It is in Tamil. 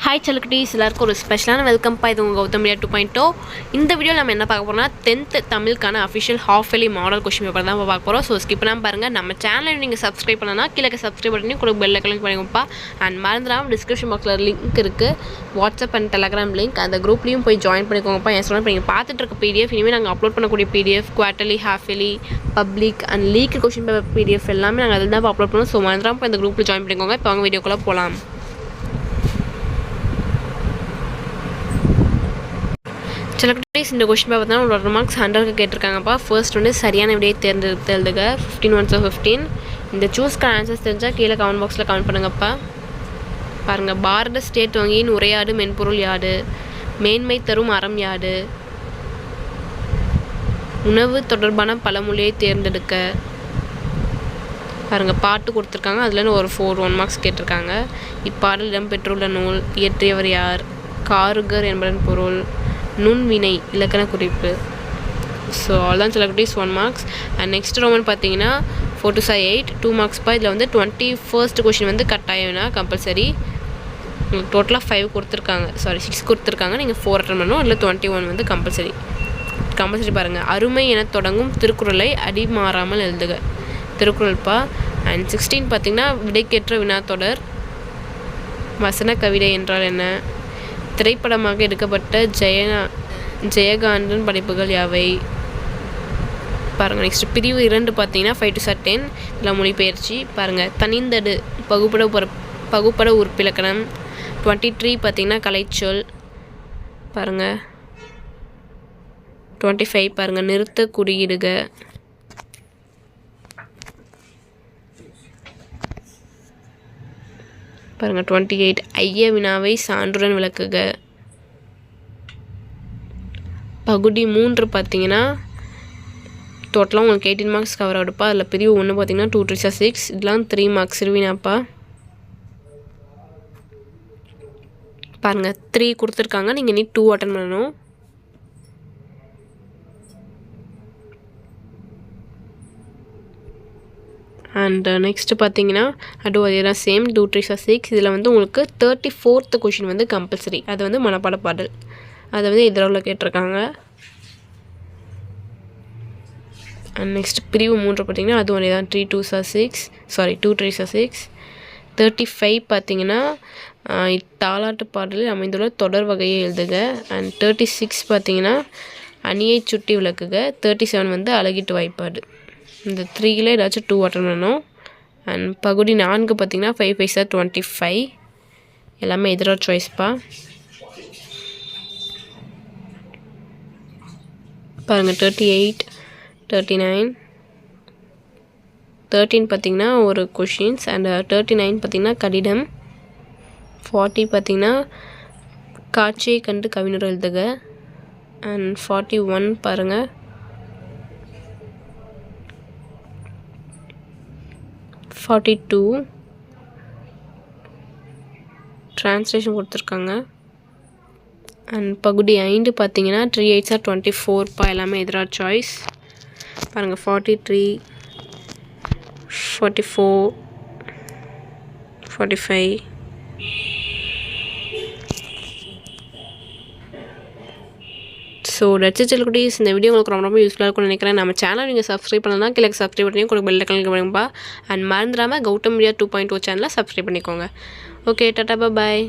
ஹாய் செல்குட்டீஸ், எல்லாருக்கும் ஒரு ஸ்பெஷலான வெல்கம் பா. இது உங்கள் கௌதம் மீடியா 2.0. இந்த வீடியோ நம்ம என்ன பார்க்க போகிறோம்னா 10th தமிழுக்கான official half yearly model question paper தான் பார்க்க போகிறோம். ஸோ ஸ்கிப் பண்ணாமல் பாருங்கள். நம்ம சேனலை நீங்கள் சப்ஸ்கிரைப் பண்ணனா கீழே சப்ஸ்கிரைப் பண்ணி கூட பெல்ல கிளிக் பண்ணிங்கப்பா. அண்ட் மறந்துடாமல் டிஸ்கிரிப்ஷன் பாக்ஸில் லிங்க் இருக்குது, வாட்ஸ்அப் அண்ட் டெலகிராம் லிங்க். அந்த குரூப்லேயும் போய் ஜாயின் பண்ணிக்கோங்கப்பா. என் சொல்ல இப்போ நீங்கள் பார்த்துட்டு இருக்க பிடிஎஃப் இனிமேல் நாங்கள் அப்லோட் பண்ணக்கூடிய PDF quarterly, half yearly, public and leak question paper PDF எல்லாமே நாங்கள் அதில் தான் அப்லோட் பண்ணுவோம். ஸோ மறந்துடாமல் இப்போ இந்த குரூப்பில் ஜாயின் பண்ணிக்கோங்க. இப்போ அவங்க வீடியோக்குள்ளே போகலாம். சில குட்டீஸ் இந்த கொஸ்டின் பேப்பர் தான் 1 மார்க்ஸ் 100க்கு கேட்டிருக்காங்கப்பா. ஃபர்ஸ்ட் வந்து சரியான விடையை தேர்ந்தெடுத்து எழுதுக. 15 1 15. இந்த சூஸ்க்கான ஆன்சர்ஸ் தெரிஞ்சால் கீழே கமெண்ட் பாக்ஸில் கமெண்ட் பண்ணுங்கப்பா. பாருங்கள், பாரத ஸ்டேட் வங்கியின் உரையாடு மென்பொருள் யாது? மேன்மை தரும் அறம் யாது? உணவு தொடர்பான பழமொழியை தேர்ந்தெடுக்க. பாருங்கள், பாட்டு கொடுத்துருக்காங்க, அதுலேருந்து ஒரு 1 மார்க்ஸ் கேட்டிருக்காங்க. இப்பாடல் இடம்பெற்றுள்ள நூல் இயற்றியவர் யார்? காருகர் என்பதன் பொருள் நுண்வினை இலக்கண குறிப்பு. ஸோ அவ்வளோதான் சில குட்டீஸ் 1 மார்க்ஸ். அண்ட் நெக்ஸ்ட் ரோமன் பார்த்தீங்கன்னா 4 to 8 2 மார்க்ஸ்ப்பா. இதில் வந்து 21st கொஷின் வந்து கட்டாயம்னா கம்பல்சரி. உங்களுக்கு டோட்டலாக 5 கொடுத்துருக்காங்க, 6 கொடுத்துருக்காங்க. நீங்கள் 4 அட்டன் பண்ணணும். அதில் 21 வந்து கம்பல்சரி. பாருங்கள், அருமை என தொடங்கும் திருக்குறளை அடி மாறாமல் எழுதுக. திருக்குறள்ப்பா. அண்ட் 16 பார்த்தீங்கன்னா விடைக்கேற்ற வினாத்தொடர். வசன கவிதை என்றால் என்ன? திரைப்படமாக எடுக்கப்பட்ட ஜெயகாந்தன் படைப்புகள் யாவை? பாருங்கள், நெக்ஸ்ட் பிரிவு 2 பார்த்தீங்கன்னா 5 to 10. இதில் மொழிபெயர்ச்சி. பாருங்கள், தனிந்தடு பகுப்பட உறுப்பிலக்கணம். 23 பார்த்தீங்கன்னா கலைச்சொல். பாருங்கள், 25 பாருங்கள் நிறுத்த குறியிடுக. பாருங்கள், 28 ஐய வினாவை சான்றுடன் விளக்குக. பகுதி 3 பார்த்தீங்கன்னா டோட்டலாக உங்களுக்கு 18 மார்க்ஸ் கவர் ஆகிடுப்பா. அதில் பிரிவு 1 பார்த்தீங்கன்னா 2 3 6. இதெல்லாம் 3 மார்க்ஸ் இருவினாப்பா. பாருங்கள், 3 கொடுத்துருக்காங்க. நீங்கள் நீ 2 அட்டன் பண்ணணும். அண்ட் நெக்ஸ்ட்டு பார்த்தீங்கன்னா அதுவும் அதே தான், சேம் 2 3 6. இதில் வந்து உங்களுக்கு 34th கொஷின் வந்து கம்பல்சரி. அது வந்து மனப்பாட பாடல். அதை வந்து எதிராவில் கேட்டிருக்காங்க. அண்ட் நெக்ஸ்ட் பிரிவு 3 பார்த்தீங்கன்னா அதுவும் அதே தான், 2 3 6. 35 பார்த்தீங்கன்னா தாலாட்டு பாடலில் அமைந்துள்ள தொடர் வகையை எழுதுக. அண்ட் 36 பார்த்தீங்கன்னா அணியை சுட்டி விளக்குக. 37 வந்து அழகிட்டு வாய்ப்பாடு. இந்த 3ல் ஏதாச்சும் 2 அட்டன் பண்ணணும். அண்ட் பகுதி 4 பார்த்தீங்கன்னா 5 5 25. எல்லாமே எதிராக சாய்ஸ்ப்பா. பாருங்கள், 38 39 13 பார்த்தீங்கன்னா ஒரு கொஷின்ஸ். அண்ட் 39 பார்த்தீங்கன்னா கடிதம். 40 பார்த்தீங்கன்னா காட்சியை கண்டு கவிஞர் எழுதுக. அண்ட் 41 பாருங்கள், 42 ட்ரான்ஸ்லேஷன் கொடுத்துருக்காங்க. அண்ட் பகுதி 5 பார்த்தீங்கன்னா 3 8 24 எல்லாமே எதிராக சாய்ஸ். பாருங்கள், 43 44 45. ஸோ டச் செல்குட்டீஸ், இந்த வீடியோ உங்களுக்கு ரொம்ப யூஸ்ஃபுல்லாக இருக்கும்னு நினைக்கிறேன். நம்ம சேனல் நீங்கள் சப்ஸ்கிரைப் பண்ணலாம், கீழே சப்ஸ்கிரைப் பண்ணி கூட பெல் ஐக்கான் பண்ணுங்கப்பா. அண்ட் மறந்துடாமல் கௌதம் மீடியா 2.0 சேனலை சப்ஸ்கிரைப் பண்ணிக்கோங்க. ஓகே, டாடா, பாய்.